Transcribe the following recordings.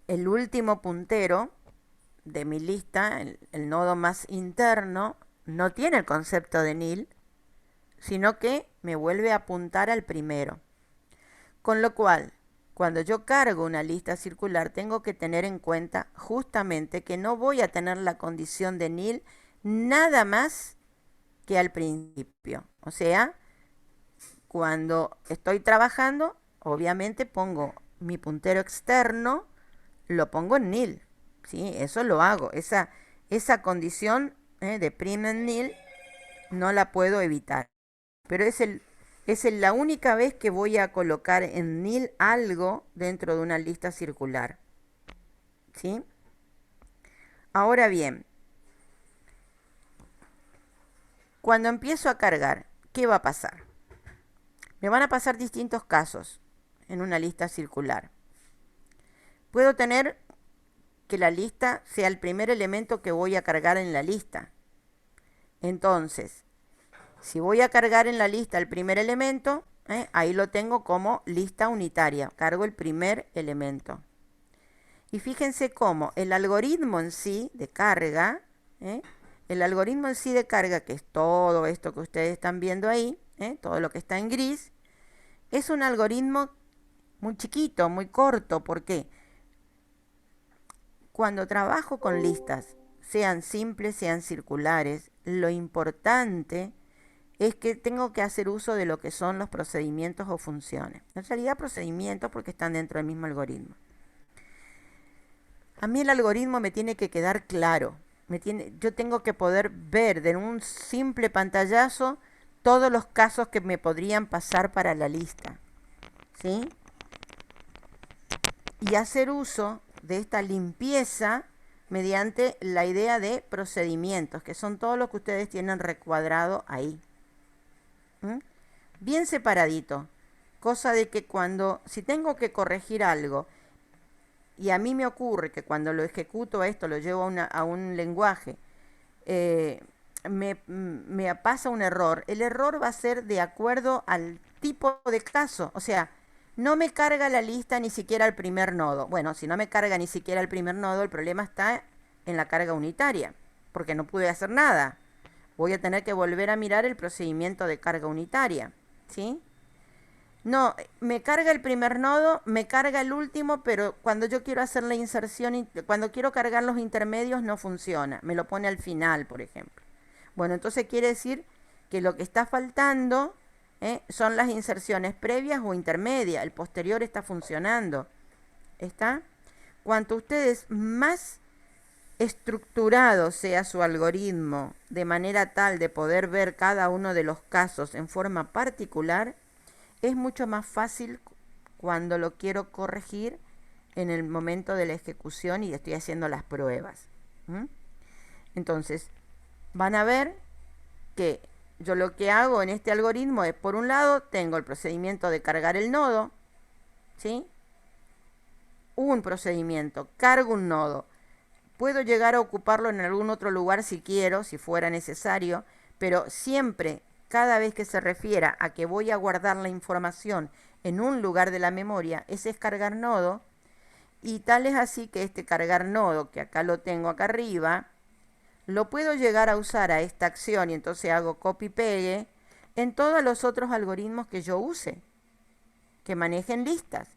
el último puntero de mi lista, el nodo más interno, no tiene el concepto de nil, sino que me vuelve a apuntar al primero. Con lo cual, cuando yo cargo una lista circular, tengo que tener en cuenta justamente que no voy a tener la condición de nil nada más que al principio. O sea, cuando estoy trabajando, obviamente pongo mi puntero externo, lo pongo en nil. ¿Sí? Eso lo hago. Esa condición de prim en nil no la puedo evitar. Pero la única vez que voy a colocar en nil algo dentro de una lista circular. ¿Sí? Ahora bien, cuando empiezo a cargar, ¿qué va a pasar? Me van a pasar distintos casos en una lista circular. Puedo tener que la lista sea el primer elemento que voy a cargar en la lista. Entonces, si voy a cargar en la lista el primer elemento, ahí lo tengo como lista unitaria. Cargo el primer elemento. Y fíjense cómo el algoritmo en sí de carga, el algoritmo en sí de carga, que es todo esto que ustedes están viendo ahí, todo lo que está en gris, es un algoritmo muy chiquito, muy corto. ¿Por qué? Cuando trabajo con listas, sean simples, sean circulares, lo importante es que tengo que hacer uso de lo que son los procedimientos o funciones. En realidad procedimientos porque están dentro del mismo algoritmo. A mí el algoritmo me tiene que quedar claro. Yo tengo que poder ver de un simple pantallazo todos los casos que me podrían pasar para la lista. ¿Sí? Y hacer uso de esta limpieza mediante la idea de procedimientos, que son todos los que ustedes tienen recuadrado ahí. ¿Mm? Bien separadito. Cosa de que si tengo que corregir algo, y a mí me ocurre que cuando lo ejecuto esto, lo llevo a un lenguaje, me pasa un error. El error va a ser de acuerdo al tipo de caso. O sea, no me carga la lista ni siquiera el primer nodo. Bueno, si no me carga ni siquiera el primer nodo, el problema está en la carga unitaria, porque no pude hacer nada. Voy a tener que volver a mirar el procedimiento de carga unitaria. ¿Sí? No, me carga el primer nodo, me carga el último, pero cuando yo quiero hacer la inserción, cuando quiero cargar los intermedios no funciona. Me lo pone al final, por ejemplo. Bueno, entonces quiere decir que lo que está faltando son las inserciones previas o intermedias. El posterior está funcionando. ¿Está? Cuanto ustedes más estructurado sea su algoritmo de manera tal de poder ver cada uno de los casos en forma particular, es mucho más fácil cuando lo quiero corregir en el momento de la ejecución y estoy haciendo las pruebas. ¿Mm? Entonces, van a ver que yo lo que hago en este algoritmo es, por un lado, tengo el procedimiento de cargar el nodo, ¿sí? Un procedimiento, cargo un nodo. Puedo llegar a ocuparlo en algún otro lugar si quiero, si fuera necesario, pero siempre, cada vez que se refiera a que voy a guardar la información en un lugar de la memoria, ese es cargar nodo. Y tal es así que este cargar nodo, que acá lo tengo acá arriba, lo puedo llegar a usar a esta acción y entonces hago copy-pegue en todos los otros algoritmos que yo use, que manejen listas.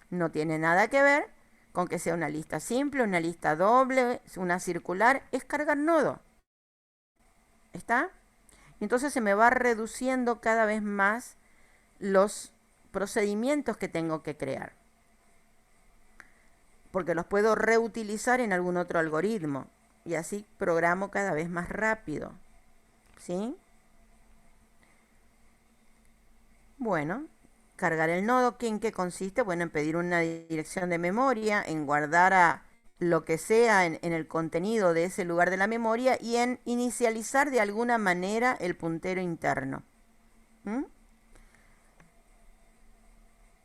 No tiene nada que ver con que sea una lista simple, una lista doble, una circular, es cargar nodo. ¿Está? Entonces se me va reduciendo cada vez más los procedimientos que tengo que crear, porque los puedo reutilizar en algún otro algoritmo y así programo cada vez más rápido. ¿Sí? Bueno, cargar el nodo, ¿en qué consiste? Bueno, en pedir una dirección de memoria, en guardar a lo que sea en el contenido de ese lugar de la memoria y en inicializar de alguna manera el puntero interno. ¿Mm?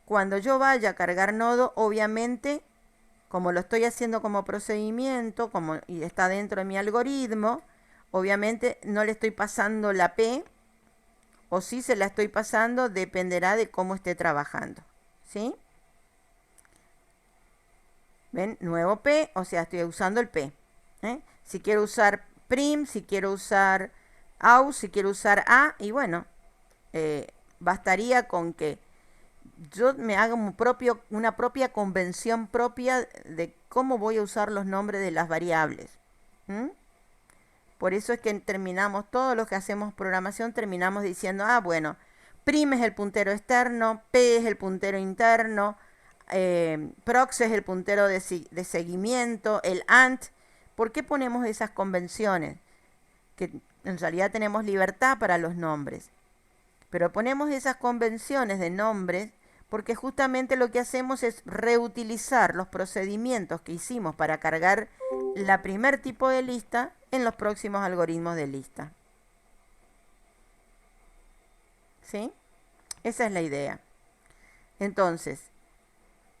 Cuando yo vaya a cargar nodo, obviamente, como lo estoy haciendo como procedimiento, y está dentro de mi algoritmo, obviamente no le estoy pasando la P, o si se la estoy pasando, dependerá de cómo esté trabajando. ¿Sí? ¿Ven? Nuevo P, o sea, estoy usando el P. Si quiero usar prim, si quiero usar aus, si quiero usar a, y bueno, bastaría con que yo me haga una propia convención propia de cómo voy a usar los nombres de las variables. ¿Mm? Por eso es que terminamos, todos los que hacemos programación, terminamos diciendo, ah, bueno, prim es el puntero externo, p es el puntero interno, prox es el puntero de seguimiento, el ant. ¿Por qué ponemos esas convenciones? Que en realidad tenemos libertad para los nombres. Pero ponemos esas convenciones de nombres porque justamente lo que hacemos es reutilizar los procedimientos que hicimos para cargar la primer tipo de lista en los próximos algoritmos de lista. ¿Sí? Esa es la idea. Entonces,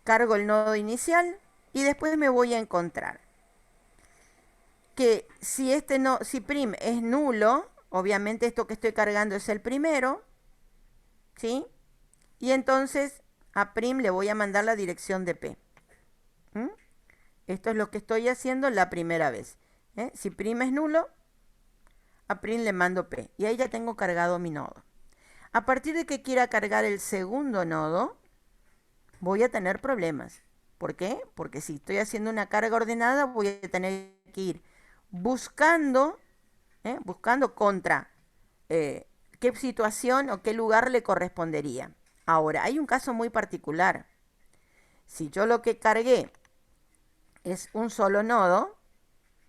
cargo el nodo inicial y después me voy a encontrar que si prim es nulo, obviamente esto que estoy cargando es el primero, ¿sí? Y entonces a prim le voy a mandar la dirección de p. ¿Mm? Esto es lo que estoy haciendo la primera vez. Si prim es nulo, a prim le mando p. Y ahí ya tengo cargado mi nodo. A partir de que quiera cargar el segundo nodo, voy a tener problemas. ¿Por qué? Porque si estoy haciendo una carga ordenada, voy a tener que ir buscando contra qué situación o qué lugar le correspondería. Ahora, hay un caso muy particular. Si yo lo que cargué es un solo nodo,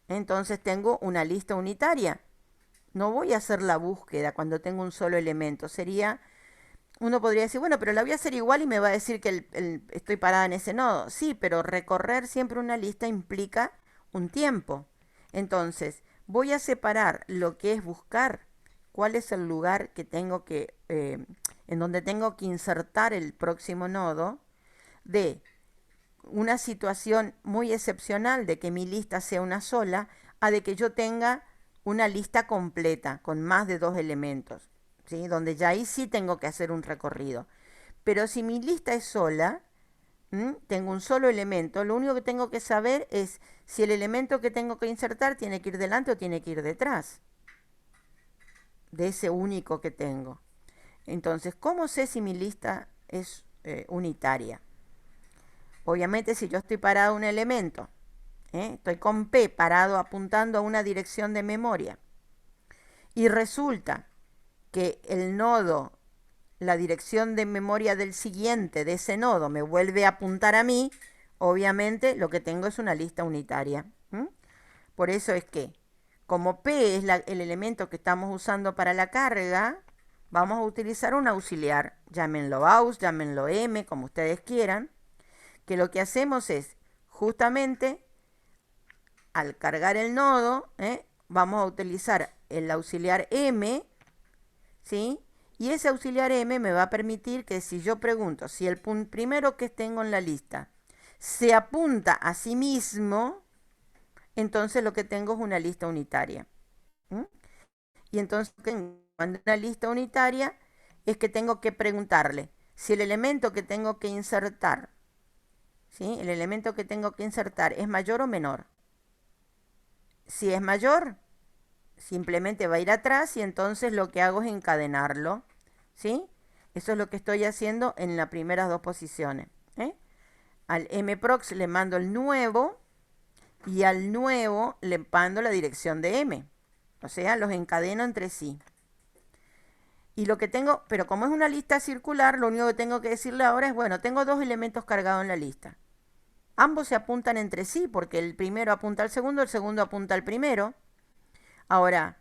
entonces tengo una lista unitaria. No voy a hacer la búsqueda cuando tengo un solo elemento. Uno podría decir, bueno, pero la voy a hacer igual y me va a decir que estoy parada en ese nodo. Sí, pero recorrer siempre una lista implica un tiempo. Entonces, voy a separar lo que es buscar, cuál es el lugar que tengo en donde tengo que insertar el próximo nodo, de una situación muy excepcional de que mi lista sea una sola, a de que yo tenga una lista completa con más de 2 elementos, ¿sí? Donde ya ahí sí tengo que hacer un recorrido. Pero si mi lista es sola, tengo un solo elemento, lo único que tengo que saber es si el elemento que tengo que insertar tiene que ir delante o tiene que ir detrás de ese único que tengo. Entonces, ¿cómo sé si mi lista es unitaria? Obviamente, si yo estoy parado a un elemento, estoy con P parado apuntando a una dirección de memoria, y resulta que el nodo, la dirección de memoria del siguiente de ese nodo me vuelve a apuntar a mí, obviamente lo que tengo es una lista unitaria. Por eso es que, como P es el elemento que estamos usando para la carga, vamos a utilizar un auxiliar, llámenlo aus, llámenlo m, como ustedes quieran, que lo que hacemos es, justamente, al cargar el nodo, vamos a utilizar el auxiliar m, ¿sí? Y ese auxiliar m me va a permitir que si yo pregunto si el primero que tengo en la lista se apunta a sí mismo, entonces lo que tengo es una lista unitaria. Y entonces cuando una lista unitaria es que tengo que preguntarle si el elemento que tengo que insertar, ¿sí? El elemento que tengo que insertar es mayor o menor. Si es mayor, simplemente va a ir atrás y entonces lo que hago es encadenarlo, ¿sí? Eso es lo que estoy haciendo en las primeras dos posiciones. Al mprox le mando el nuevo y al nuevo le mando la dirección de m. O sea, los encadeno entre sí. Y lo que tengo, pero como es una lista circular, lo único que tengo que decirle ahora es, bueno, tengo 2 elementos cargados en la lista. Ambos se apuntan entre sí porque el primero apunta al segundo, el segundo apunta al primero. Ahora,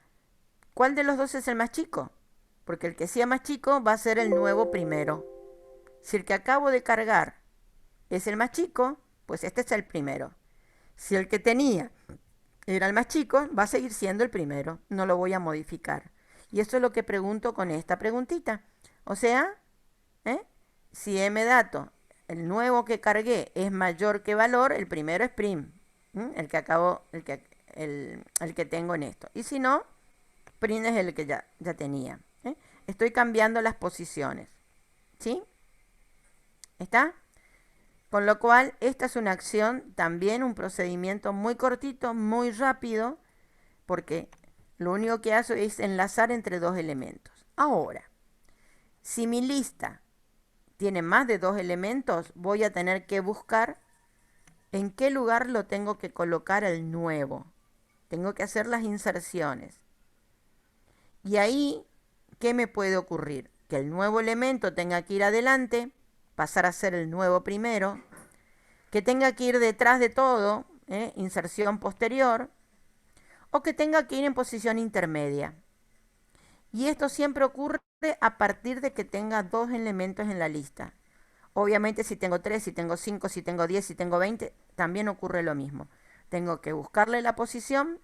¿cuál de los dos es el más chico? Porque el que sea más chico va a ser el nuevo primero. Si el que acabo de cargar es el más chico, pues este es el primero. Si el que tenía era el más chico, va a seguir siendo el primero. No lo voy a modificar. Y eso es lo que pregunto con esta preguntita. O sea, si mdato, el nuevo que cargué, es mayor que valor, el primero es prim. El que acabo, el que tengo en esto. Y si no, prim es el que ya tenía. Estoy cambiando las posiciones. ¿Sí? ¿Está? Con lo cual, esta es una acción, también un procedimiento muy cortito, muy rápido, porque lo único que hace es enlazar entre dos elementos. Ahora, si mi lista tiene más de dos elementos, voy a tener que buscar en qué lugar lo tengo que colocar el nuevo. Tengo que hacer las inserciones. Y ahí, ¿qué me puede ocurrir? Que el nuevo elemento tenga que ir adelante, pasar a ser el nuevo primero, que tenga que ir detrás de todo, inserción posterior, o que tenga que ir en posición intermedia. Y esto siempre ocurre a partir de que tenga dos elementos en la lista. Obviamente si tengo 3, si tengo 5, si tengo 10, si tengo 20, también ocurre lo mismo. Tengo que buscarle la posición,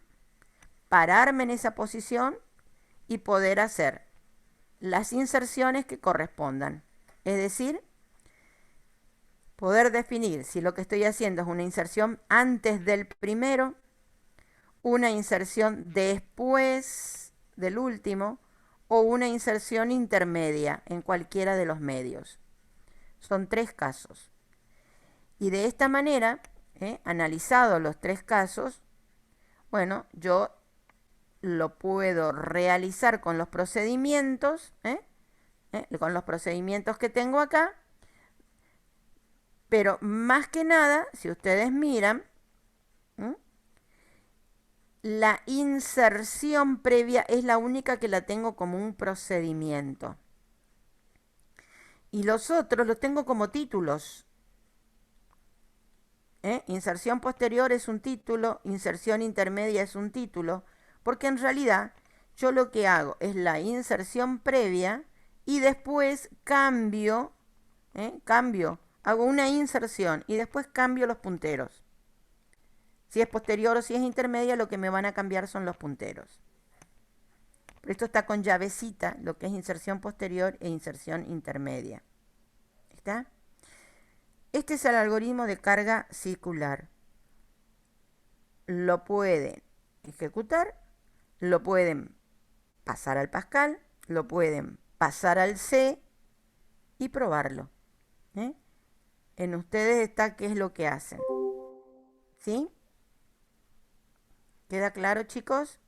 pararme en esa posición y poder hacer las inserciones que correspondan. Es decir, poder definir si lo que estoy haciendo es una inserción antes del primero, una inserción después del último o una inserción intermedia en cualquiera de los medios. Son tres casos. Y de esta manera, analizado los tres casos, bueno, yo lo puedo realizar con los procedimientos, con los procedimientos que tengo acá, pero más que nada, si ustedes miran, la inserción previa es la única que la tengo como un procedimiento. Y los otros los tengo como títulos. Inserción posterior es un título, inserción intermedia es un título, porque en realidad yo lo que hago es la inserción previa y después cambio, hago una inserción y después cambio los punteros. Si es posterior o si es intermedia, lo que me van a cambiar son los punteros. Pero esto está con llavecita, lo que es inserción posterior e inserción intermedia. ¿Está? Este es el algoritmo de carga circular. Lo pueden ejecutar, lo pueden pasar al Pascal, lo pueden pasar al C y probarlo. En ustedes está qué es lo que hacen. ¿Sí? ¿Queda claro, chicos?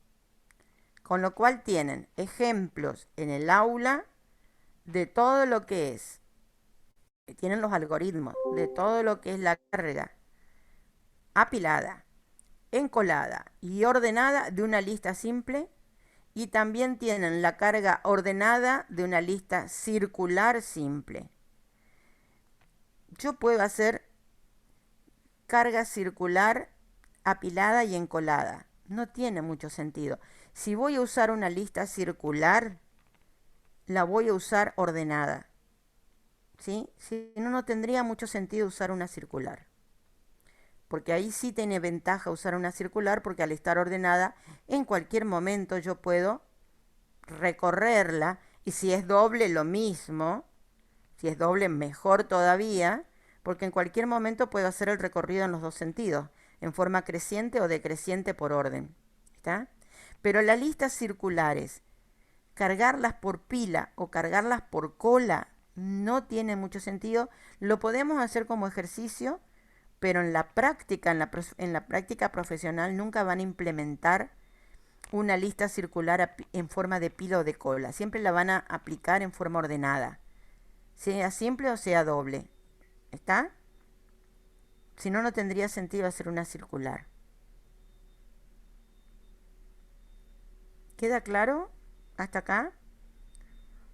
Con lo cual tienen ejemplos en el aula de todo lo que es. Tienen los algoritmos de todo lo que es la carga apilada, encolada y ordenada de una lista simple. Y también tienen la carga ordenada de una lista circular simple. Yo puedo hacer carga circular apilada y encolada. No tiene mucho sentido. Si voy a usar una lista circular, la voy a usar ordenada. ¿Sí? Si no, no tendría mucho sentido usar una circular. Porque ahí sí tiene ventaja usar una circular, porque al estar ordenada, en cualquier momento yo puedo recorrerla. Y si es doble, lo mismo. Si es doble, mejor todavía, porque en cualquier momento puedo hacer el recorrido en los dos sentidos, en forma creciente o decreciente por orden. ¿Está? Pero las listas circulares, cargarlas por pila o cargarlas por cola, no tiene mucho sentido. Lo podemos hacer como ejercicio, pero en la práctica, en la práctica profesional, nunca van a implementar una lista circular en forma de pila o de cola. Siempre la van a aplicar en forma ordenada, sea simple o sea doble. ¿Está? Si no, no tendría sentido hacer una circular. ¿Queda claro hasta acá?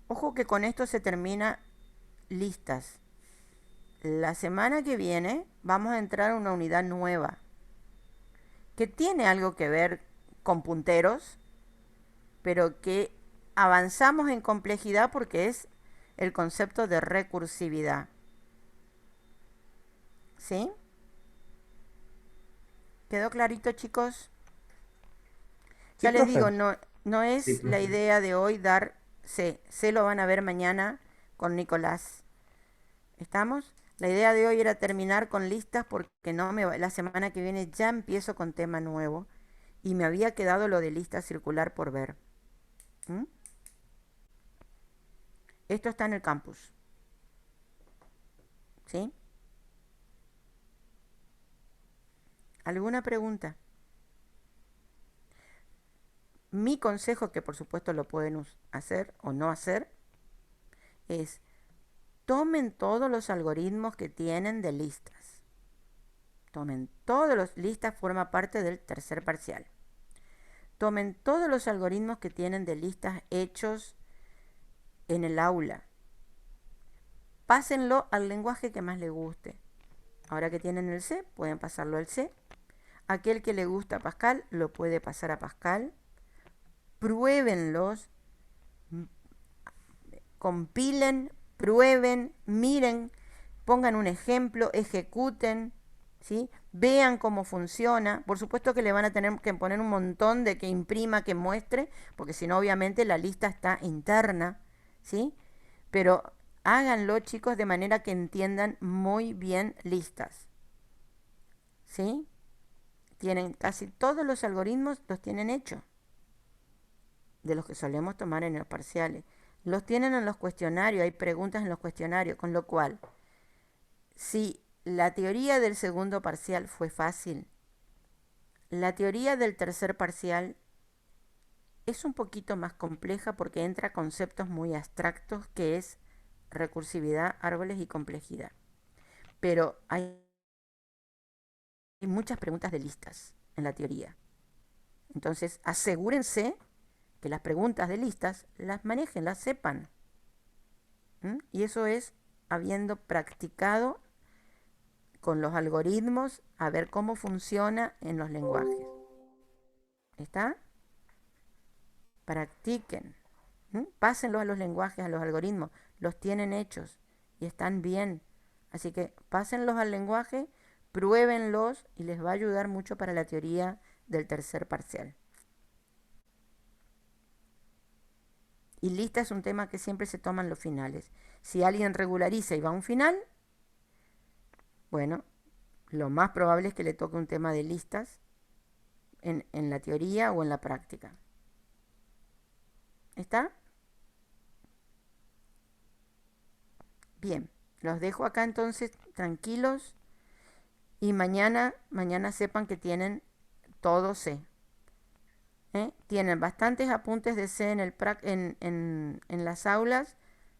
Ojo que con esto se termina listas. La semana que viene vamos a entrar a una unidad nueva que tiene algo que ver con punteros, pero que avanzamos en complejidad porque es el concepto de recursividad. ¿Sí? ¿Quedó clarito, chicos? Sí, Ya les profe. digo, no Sí, es la profe. idea de hoy dar C. C lo van a ver mañana con Nicolás. ¿Estamos? La idea de hoy era terminar con listas porque la semana que viene ya empiezo con tema nuevo y me había quedado lo de lista circular por ver. ¿Mm? Esto está en el campus. ¿Sí? ¿Alguna pregunta? Mi consejo, que por supuesto lo pueden hacer o no hacer, es tomen todos los algoritmos que tienen de listas. Tomen todos los listas, forma parte del tercer parcial. Tomen todos los algoritmos que tienen de listas hechos en el aula. Pásenlo al lenguaje que más les guste. Ahora que tienen el C, pueden pasarlo al C. Aquel que le gusta Pascal lo puede pasar a Pascal. Pruébenlos, compilen, prueben, miren, pongan un ejemplo, ejecuten, ¿sí? Vean cómo funciona. Por supuesto que le van a tener que poner un montón de que imprima, que muestre, porque si no, obviamente la lista está interna, ¿sí? Pero háganlo, chicos, de manera que entiendan muy bien listas, ¿sí? Tienen casi todos los algoritmos, los tienen hechos, de los que solemos tomar en los parciales. Los tienen en los cuestionarios, hay preguntas en los cuestionarios, con lo cual, si la teoría del segundo parcial fue fácil, la teoría del tercer parcial es un poquito más compleja porque entra conceptos muy abstractos que es recursividad, árboles y complejidad. Pero hay muchas preguntas de listas en la teoría. Entonces, asegúrense que las preguntas de listas las manejen, las sepan. Y eso es habiendo practicado con los algoritmos a ver cómo funciona en los lenguajes. ¿Está? Practiquen. Pásenlos a los lenguajes, a los algoritmos. Los tienen hechos y están bien. Así que pásenlos al lenguaje, pruébenlos y les va a ayudar mucho para la teoría del tercer parcial. Y lista es un tema que siempre se toman los finales. Si alguien regulariza y va a un final, bueno, lo más probable es que le toque un tema de listas en la teoría o en la práctica. ¿Está? Bien, los dejo acá entonces tranquilos y mañana sepan que tienen todo C. Tienen bastantes apuntes de C en las aulas,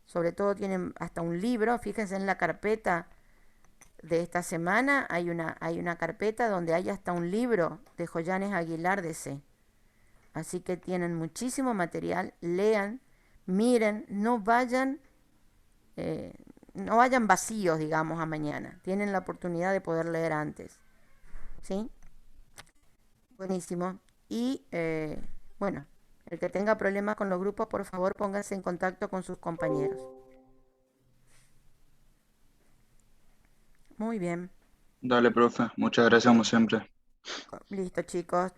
sobre todo tienen hasta un libro, fíjense en la carpeta de esta semana, hay una carpeta donde hay hasta un libro de Joyanes Aguilar de C. Así que tienen muchísimo material, lean, miren, eh, no vayan vacíos, digamos, a mañana. Tienen la oportunidad de poder leer antes. ¿Sí? Buenísimo. Y bueno, el que tenga problemas con los grupos, por favor, póngase en contacto con sus compañeros. Muy bien. Dale, profe. Muchas gracias como siempre. Listo, chicos.